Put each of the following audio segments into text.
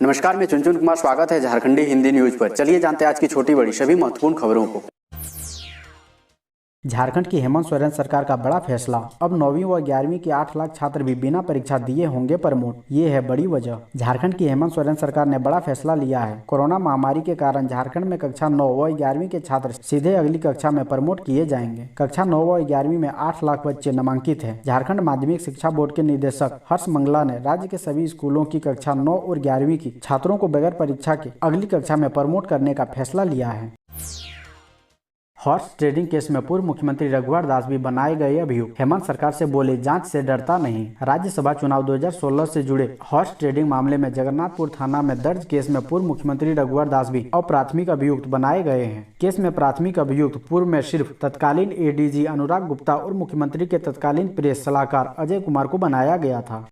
नमस्कार, मैं चुनचुन कुमार। स्वागत है झारखंडी हिंदी न्यूज पर। चलिए जानते हैं आज की छोटी बड़ी सभी महत्वपूर्ण खबरों को। झारखंड की हेमंत सोरेन सरकार का बड़ा फैसला। अब 9वीं व 11वीं के 8 लाख छात्र भी बिना परीक्षा दिए होंगे प्रमोट। ये है बड़ी वजह। झारखंड की हेमंत सोरेन सरकार ने बड़ा फैसला लिया है। कोरोना महामारी के कारण झारखंड में कक्षा 9 व 11वीं के छात्र सीधे अगली कक्षा में प्रमोट किए जाएंगे। कक्षा 9 व 11वीं में 8 लाख बच्चे नामांकित हैं। झारखंड माध्यमिक शिक्षा बोर्ड के निदेशक हर्ष मंगला ने राज्य के सभी स्कूलों की कक्षा 9 और 11वीं की छात्रों को बगैर परीक्षा के अगली कक्षा में प्रमोट करने का फैसला लिया है। हॉर्स ट्रेडिंग केस में पूर्व मुख्यमंत्री रघुवर दास भी बनाए गए अभियुक्त। हेमंत सरकार से बोले, जांच से डरता नहीं। राज्यसभा चुनाव 2016 से जुड़े हॉर्स ट्रेडिंग मामले में जगन्नाथपुर थाना में दर्ज केस में पूर्व मुख्यमंत्री रघुवर दास भी अप्राथमिक अभियुक्त बनाए गए हैं। केस में प्राथमिक अभियुक्त पूर्व में सिर्फ तत्कालीन एडीजी अनुराग गुप्ता और मुख्यमंत्री के तत्कालीन प्रेस सलाहकार अजय कुमार को बनाया गया था।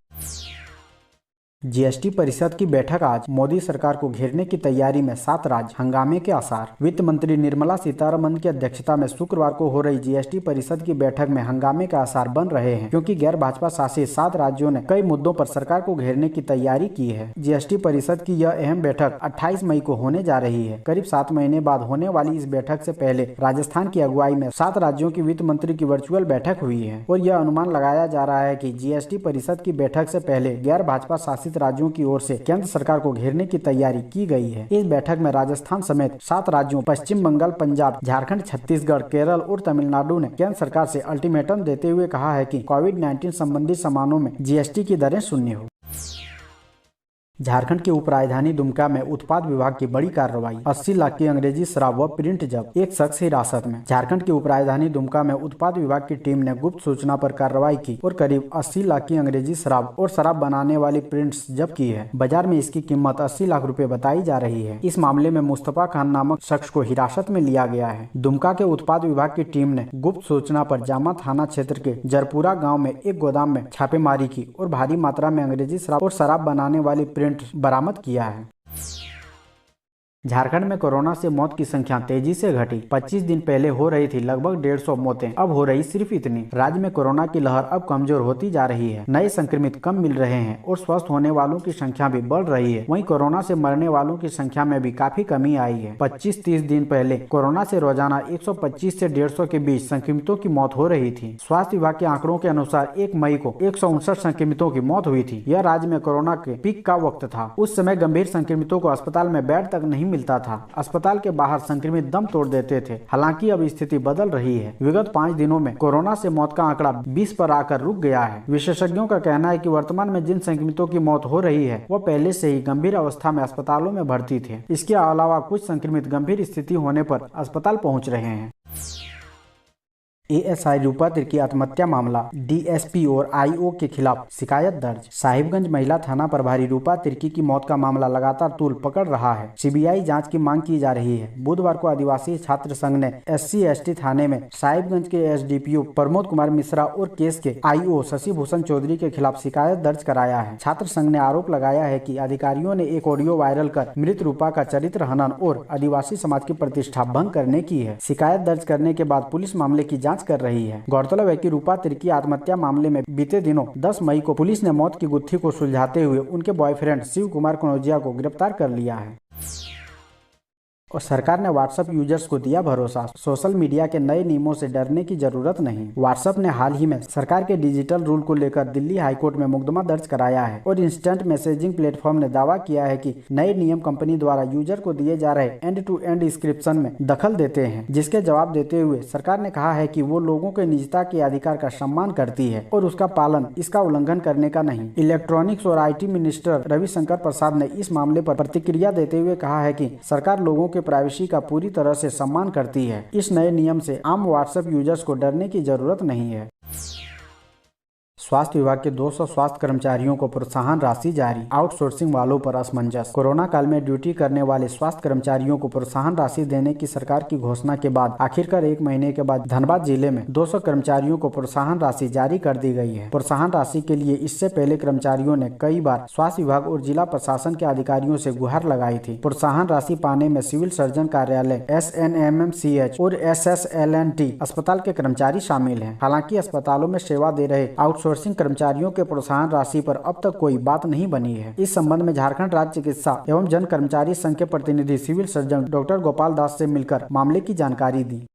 जीएसटी परिषद की बैठक आज। मोदी सरकार को घेरने की तैयारी में 7 राज्य, हंगामे के आसार। वित्त मंत्री निर्मला सीतारमण की अध्यक्षता में शुक्रवार को हो रही जीएसटी परिषद की बैठक में हंगामे के आसार बन रहे हैं, क्योंकि गैर भाजपा शासित 7 राज्यों ने कई मुद्दों पर सरकार को घेरने की तैयारी की है। जीएसटी परिषद की यह अहम बैठक 28 मई को होने जा रही है। करीब 7 महीने बाद होने वाली इस बैठक से पहले राजस्थान की अगुवाई में 7 राज्यों की वित्त मंत्री की वर्चुअल बैठक हुई है और यह अनुमान लगाया जा रहा है कि जीएसटी परिषद की बैठक से पहले गैर भाजपा शासित राज्यों की ओर से केंद्र सरकार को घेरने की तैयारी की गई है। इस बैठक में राजस्थान समेत 7 राज्यों पश्चिम बंगाल, पंजाब, झारखंड, छत्तीसगढ़, केरल और तमिलनाडु ने केंद्र सरकार से अल्टीमेटम देते हुए कहा है कि कोविड-19 संबंधी सामानों में जीएसटी की दरें शून्य हो। झारखंड की उपराजधानी दुमका में उत्पाद विभाग की बड़ी कार्रवाई। 80 लाख की अंग्रेजी शराब व प्रिंट जब्त, एक शख्स हिरासत में। झारखंड की उपराजधानी दुमका में उत्पाद विभाग की टीम ने गुप्त सूचना पर कार्रवाई की और करीब 80 लाख की अंग्रेजी शराब और शराब बनाने वाली प्रिंट्स जब्त की है। बाजार में इसकी कीमत 80 लाख रुपए बताई जा रही है। इस मामले में मुस्तफा खान नामक शख्स को हिरासत में लिया गया है। दुमका के उत्पाद विभाग की टीम ने गुप्त सूचना पर जामा थाना क्षेत्र के जरपुरा गाँव में एक गोदाम में छापेमारी की और भारी मात्रा में अंग्रेजी शराब और शराब बनाने वाली बरामद किया है। झारखंड में कोरोना से मौत की संख्या तेजी से घटी। 25 दिन पहले हो रही थी लगभग 150 मौतें, अब हो रही सिर्फ इतनी। राज्य में कोरोना की लहर अब कमजोर होती जा रही है। नए संक्रमित कम मिल रहे हैं और स्वस्थ होने वालों की संख्या भी बढ़ रही है। वहीं कोरोना से मरने वालों की संख्या में भी काफी कमी आई है। 25-30 दिन पहले कोरोना से रोजाना 125 से 150 के बीच संक्रमितों की मौत हो रही थी। स्वास्थ्य विभाग के आंकड़ों के अनुसार 1 मई को 159 संक्रमितों की मौत हुई थी। यह राज्य में कोरोना के पीक का वक्त था। उस समय गंभीर संक्रमितों को अस्पताल में बेड तक नहीं मिलता था। अस्पताल के बाहर संक्रमित दम तोड़ देते थे। हालांकि अब स्थिति बदल रही है। विगत 5 दिनों में कोरोना से मौत का आंकड़ा 20 पर आकर रुक गया है। विशेषज्ञों का कहना है कि वर्तमान में जिन संक्रमितों की मौत हो रही है वह पहले से ही गंभीर अवस्था में अस्पतालों में भर्ती थे। इसके अलावा कुछ संक्रमित गंभीर स्थिति होने पर अस्पताल पहुंच रहे हैं। एएसआई रूपा तिर्की आत्महत्या मामला। डीएसपी और आईओ के खिलाफ शिकायत दर्ज। साहिबगंज महिला थाना प्रभारी रूपा तिर्की की मौत का मामला लगातार तूल पकड़ रहा है। सीबीआई जांच की मांग की जा रही है। बुधवार को आदिवासी छात्र संघ ने SC/ST थाने में साहिबगंज के एसडीपीओ प्रमोद कुमार मिश्रा और केस के आईओ शशि भूषण चौधरी के खिलाफ शिकायत दर्ज कराया है। छात्र संघ ने आरोप लगाया है कि अधिकारियों ने एक ऑडियो वायरल कर मृत रूपा का चरित्र हनन और आदिवासी समाज की प्रतिष्ठा भंग करने की है। शिकायत दर्ज करने के बाद पुलिस मामले की जांच कर रही है। गौरतलब है कि रूपा तिर्की आत्महत्या मामले में बीते दिनों 10 मई को पुलिस ने मौत की गुत्थी को सुलझाते हुए उनके बॉयफ्रेंड शिव कुमार कनौजिया को गिरफ्तार कर लिया है। और सरकार ने व्हाट्सएप यूजर्स को दिया भरोसा, सोशल मीडिया के नए नियमों से डरने की जरूरत नहीं। व्हाट्सएप ने हाल ही में सरकार के डिजिटल रूल को लेकर दिल्ली हाईकोर्ट में मुकदमा दर्ज कराया है और इंस्टेंट मैसेजिंग प्लेटफॉर्म ने दावा किया है कि नए नियम कंपनी द्वारा यूजर को दिए जा रहे एंड टू एंड इंक्रिप्शन में दखल देते हैं, जिसके जवाब देते हुए सरकार ने कहा है कि वो लोगों के निजता के अधिकार का सम्मान करती है और उसका पालन इसका उल्लंघन करने का नहीं। इलेक्ट्रॉनिक्स और IT मिनिस्टर रविशंकर प्रसाद ने इस मामले पर प्रतिक्रिया देते हुए कहा है कि सरकार लोगों के प्राइवेसी का पूरी तरह से सम्मान करती है। इस नए नियम से आम व्हाट्सएप यूजर्स को डरने की जरूरत नहीं है। स्वास्थ्य विभाग के 200 स्वास्थ्य कर्मचारियों को प्रोत्साहन राशि जारी। आउटसोर्सिंग वालों पर असमंजस। कोरोना काल में ड्यूटी करने वाले स्वास्थ्य कर्मचारियों को प्रोत्साहन राशि देने की सरकार की घोषणा के बाद आखिरकार 1 महीने के बाद धनबाद जिले में 200 कर्मचारियों को प्रोत्साहन राशि जारी कर दी गई है। प्रोत्साहन राशि के लिए इससे पहले कर्मचारियों ने कई बार स्वास्थ्य विभाग और जिला प्रशासन के अधिकारियों से गुहार लगाई थी। प्रोत्साहन राशि पाने में सिविल सर्जन कार्यालय, SNMMCH और SSLNT अस्पताल के कर्मचारी शामिल हैं। हालांकि अस्पतालों में सेवा दे रहे आउटसोर्सिंग आउटसोर्सिंग कर्मचारियों के प्रोत्साहन राशि पर अब तक कोई बात नहीं बनी है। इस संबंध में झारखंड राज्य चिकित्सा एवं जन कर्मचारी संघ के प्रतिनिधि civil surgeon doctor Gopal Das से मिलकर मामले की जानकारी दी।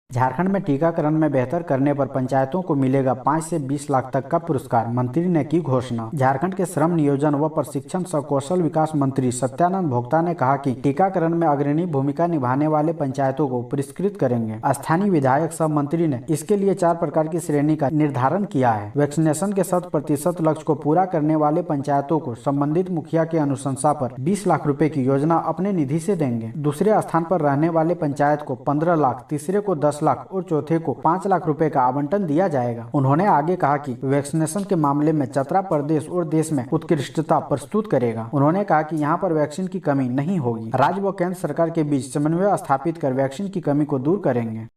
झारखंड में टीकाकरण में बेहतर करने पर पंचायतों को मिलेगा 5 से 20 लाख तक का पुरस्कार, मंत्री ने की घोषणा। झारखंड के श्रम नियोजन व प्रशिक्षण सह कौशल विकास मंत्री सत्यानंद भोक्ता ने कहा कि टीकाकरण में अग्रणी भूमिका निभाने वाले पंचायतों को पुरस्कृत करेंगे। स्थानीय विधायक सह मंत्री ने इसके लिए 4 प्रकार की श्रेणी का निर्धारण किया है। वैक्सीनेशन के 100% लक्ष्य को पूरा करने वाले पंचायतों को संबंधित मुखिया के अनुशंसा पर 20 लाख रुपए की योजना अपने निधि से देंगे। दूसरे स्थान पर रहने वाले पंचायत को 15 लाख, तीसरे को 10 लाख और चौथे को 5 लाख रुपए का आवंटन दिया जाएगा। उन्होंने आगे कहा कि वैक्सीनेशन के मामले में चतरा प्रदेश और देश में उत्कृष्टता प्रस्तुत करेगा। उन्होंने कहा कि यहां पर वैक्सीन की कमी नहीं होगी। राज्य व केंद्र सरकार के बीच समन्वय स्थापित कर वैक्सीन की कमी को दूर करेंगे।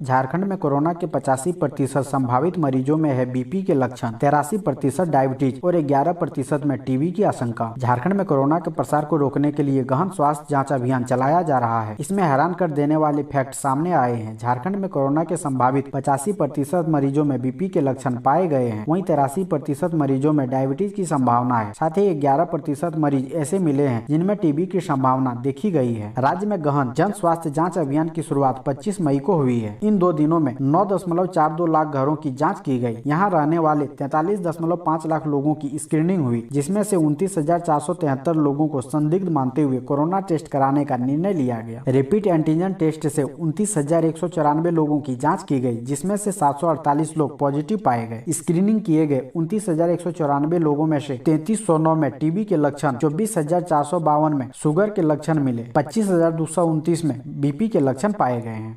झारखंड में कोरोना के 85% संभावित मरीजों में है बीपी के लक्षण, 83% डायबिटीज और 11% में टीबी की आशंका। झारखंड में कोरोना के प्रसार को रोकने के लिए गहन स्वास्थ्य जांच अभियान चलाया जा रहा है। इसमें हैरान कर देने वाले फैक्ट सामने आए हैं। झारखंड में कोरोना के संभावित 85% मरीजों में बीपी के लक्षण पाए गए हैं। वहीं 83% मरीजों में डायबिटीज की संभावना है। साथ ही 11% मरीज ऐसे मिले हैं जिनमें टीबी की संभावना देखी गई है। राज्य में गहन जन स्वास्थ्य जाँच अभियान की शुरुआत 25 मई को हुई है। इन 2 दिनों में 9.42 लाख घरों की जांच की गई। यहां रहने वाले 43.5 लाख लोगों की स्क्रीनिंग हुई, जिसमें से 29,473 लोगों को संदिग्ध मानते हुए कोरोना टेस्ट कराने का निर्णय लिया गया। रिपीट एंटीजन टेस्ट से 29,194 लोगों की जांच की गई, जिसमें से 748 लोग पॉजिटिव पाए गए। स्क्रीनिंग किए गए 29,194 लोगों में से 3309 में टीबी के लक्षण, 24,452 में शुगर के लक्षण मिले, 25,229 में बीपी के लक्षण पाए गए हैं।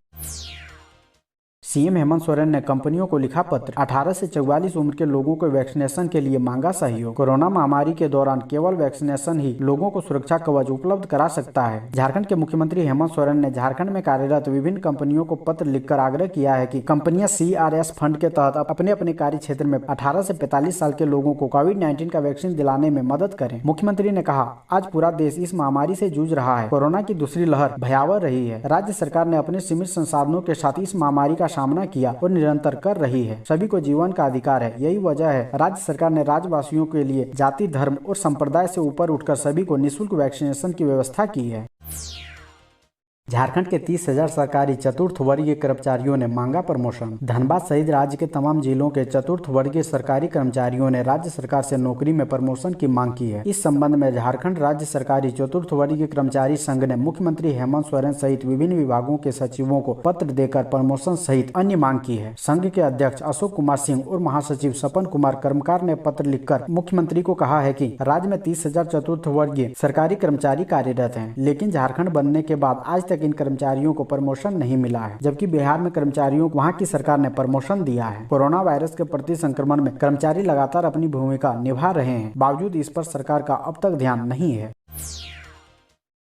सीएम हेमंत सोरेन ने कंपनियों को लिखा पत्र, 18 से 44 उम्र के लोगों को वैक्सीनेशन के लिए मांगा सहयोग। कोरोना महामारी के दौरान केवल वैक्सीनेशन ही लोगों को सुरक्षा कवच उपलब्ध करा सकता है। झारखंड के मुख्यमंत्री हेमंत सोरेन ने झारखंड में कार्यरत विभिन्न कंपनियों को पत्र लिखकर आग्रह किया है कि कंपनियां CRS फंड के तहत अपने अपने कार्य क्षेत्र में 18 से 45 साल के लोगों को कोविड-19 का वैक्सीन दिलाने में मदद करें। मुख्यमंत्री ने कहा, आज पूरा देश इस महामारी से जूझ रहा है। कोरोना की दूसरी लहर भयावह रही है। राज्य सरकार ने अपने सीमित संसाधनों के साथ इस महामारी का सामना किया और निरंतर कर रही है। सभी को जीवन का अधिकार है। यही वजह है राज्य सरकार ने राज्यवासियों के लिए जाति, धर्म और संप्रदाय से ऊपर उठकर सभी को निःशुल्क वैक्सीनेशन की व्यवस्था की है। झारखंड के 30,000 सरकारी चतुर्थ वर्गीय कर्मचारियों ने मांगा प्रमोशन। धनबाद सहित राज्य के तमाम जिलों के चतुर्थ वर्गीय सरकारी कर्मचारियों ने राज्य सरकार से नौकरी में प्रमोशन की मांग की है। इस संबंध में झारखंड राज्य सरकारी चतुर्थ वर्गीय कर्मचारी संघ ने मुख्यमंत्री हेमंत सोरेन सहित विभिन्न विभागों के सचिवों को पत्र देकर प्रमोशन सहित अन्य मांग की है। संघ के अध्यक्ष अशोक कुमार सिंह और महासचिव सपन कुमार कर्मकार ने पत्र लिखकर मुख्यमंत्री को कहा है कि राज्य में 30,000 चतुर्थ वर्गीय सरकारी कर्मचारी कार्यरत हैं, लेकिन झारखंड बनने के बाद आज तक इन कर्मचारियों को प्रमोशन नहीं मिला है, जबकि बिहार में कर्मचारियों को वहां की सरकार ने प्रमोशन दिया है। कोरोना वायरस के प्रति संक्रमण में कर्मचारी लगातार अपनी भूमिका निभा रहे हैं, बावजूद इस पर सरकार का अब तक ध्यान नहीं है।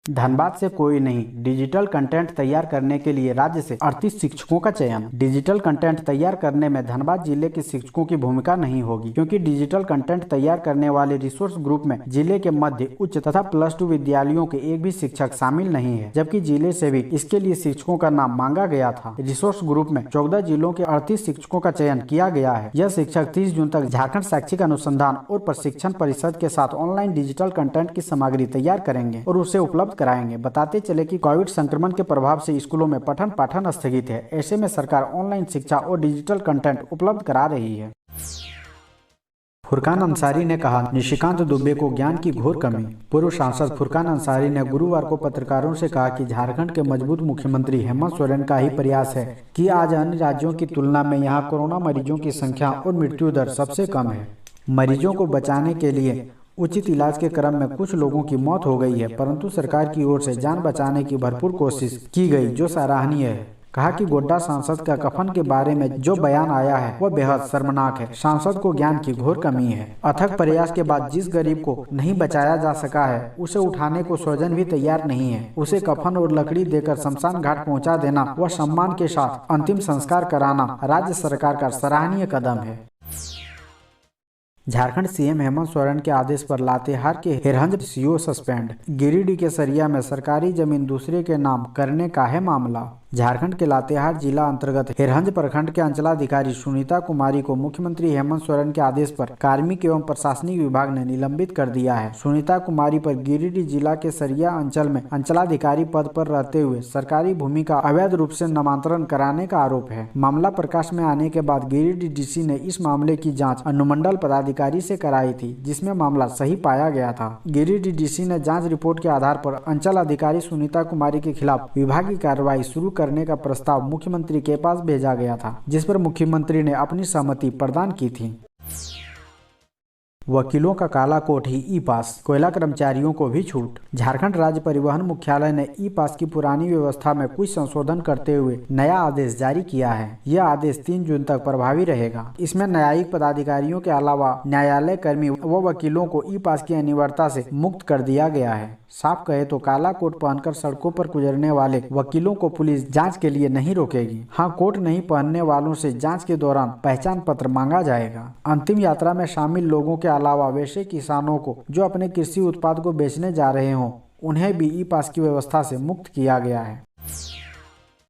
धनबाद से कोई नहीं, डिजिटल कंटेंट तैयार करने के लिए राज्य से 38 शिक्षकों का चयन। डिजिटल कंटेंट तैयार करने में धनबाद जिले के शिक्षकों की भूमिका नहीं होगी, क्योंकि डिजिटल कंटेंट तैयार करने वाले रिसोर्स ग्रुप में जिले के मध्य, उच्च तथा +2 विद्यालयों के एक भी शिक्षक शामिल नहीं है, जबकि जिले से भी इसके लिए शिक्षकों का नाम मांगा गया था। रिसोर्स ग्रुप में 14 जिलों के 38 शिक्षकों का चयन किया गया है। यह शिक्षक 30 जून तक झारखंड शैक्षिक अनुसंधान और प्रशिक्षण परिषद के साथ ऑनलाइन डिजिटल कंटेंट की सामग्री तैयार करेंगे और उसे उपलब्ध कराएंगे। बताते चले कि कोविड संक्रमण के प्रभाव से स्कूलों में पठन पाठन स्थगित है। ऐसे में सरकार ऑनलाइन शिक्षा और डिजिटल कंटेंट उपलब्ध करा रही है। फुरकान अंसारी ने कहा, निशिकांत दुबे को ज्ञान की घोर कमी। पूर्व सांसद फुरकान अंसारी ने गुरुवार को पत्रकारों से कहा कि झारखंड के मजबूत मुख्यमंत्री हेमंत सोरेन का ही प्रयास है कि आज अन्य राज्यों की तुलना में यहाँ कोरोना मरीजों की संख्या और मृत्यु दर सबसे कम है। मरीजों को बचाने के लिए उचित इलाज के क्रम में कुछ लोगों की मौत हो गई है, परंतु सरकार की ओर से जान बचाने की भरपूर कोशिश की गई, जो सराहनीय है। कहा कि गोड्डा सांसद का कफन के बारे में जो बयान आया है वह बेहद शर्मनाक है। सांसद को ज्ञान की घोर कमी है। अथक प्रयास के बाद जिस गरीब को नहीं बचाया जा सका है, उसे उठाने को स्वजन भी तैयार नहीं है। उसे कफन और लकड़ी देकर शमशान घाट पहुँचा देना व सम्मान के साथ अंतिम संस्कार कराना राज्य सरकार का सराहनीय कदम है। झारखंड सीएम हेमंत सोरेन के आदेश पर लातेहार के हिरहंज सीओ सस्पेंड। गिरिडीह के सरिया में सरकारी जमीन दूसरे के नाम करने का है मामला। झारखंड के लातेहार जिला अंतर्गत हिरहंज प्रखंड के अंचलाधिकारी सुनीता कुमारी को मुख्यमंत्री हेमंत सोरेन के आदेश पर कार्मिक एवं प्रशासनिक विभाग ने निलंबित कर दिया है। सुनीता कुमारी पर गिरिडीह जिला के सरिया अंचल में अंचलाधिकारी पद पर रहते हुए सरकारी भूमि का अवैध रूप से नामांतरण कराने का आरोप है। मामला प्रकाश में आने के बाद गिरिडीह डीसी ने इस मामले की जाँच अनुमंडल पदाधिकारी से कराई थी, जिसमें मामला सही पाया गया था। गिरिडीह डीसी ने जाँच रिपोर्ट के आधार पर अंचल अधिकारी सुनीता कुमारी के खिलाफ विभागीय कार्रवाई शुरू करने का प्रस्ताव मुख्यमंत्री के पास भेजा गया था, जिस पर मुख्यमंत्री ने अपनी सहमति प्रदान की थी। वकीलों का काला कोट ही ई पास, कोयला कर्मचारियों को भी छूट। झारखंड राज्य परिवहन मुख्यालय ने ई पास की पुरानी व्यवस्था में कुछ संशोधन करते हुए नया आदेश जारी किया है। यह आदेश 3 जून तक प्रभावी रहेगा। इसमें न्यायिक पदाधिकारियों के अलावा न्यायालय कर्मी व वकीलों को ई पास की अनिवार्यता से मुक्त कर दिया गया है। साफ कहे तो काला कोट पहनकर सड़कों पर गुजरने वाले वकीलों को पुलिस जांच के लिए नहीं रोकेगी। हाँ, कोट नहीं पहनने वालों से जांच के दौरान पहचान पत्र मांगा जाएगा। अंतिम यात्रा में शामिल लोगों के अलावा वैसे किसानों को जो अपने कृषि उत्पाद को बेचने जा रहे हों, उन्हें भी ई पास की व्यवस्था से मुक्त किया गया है।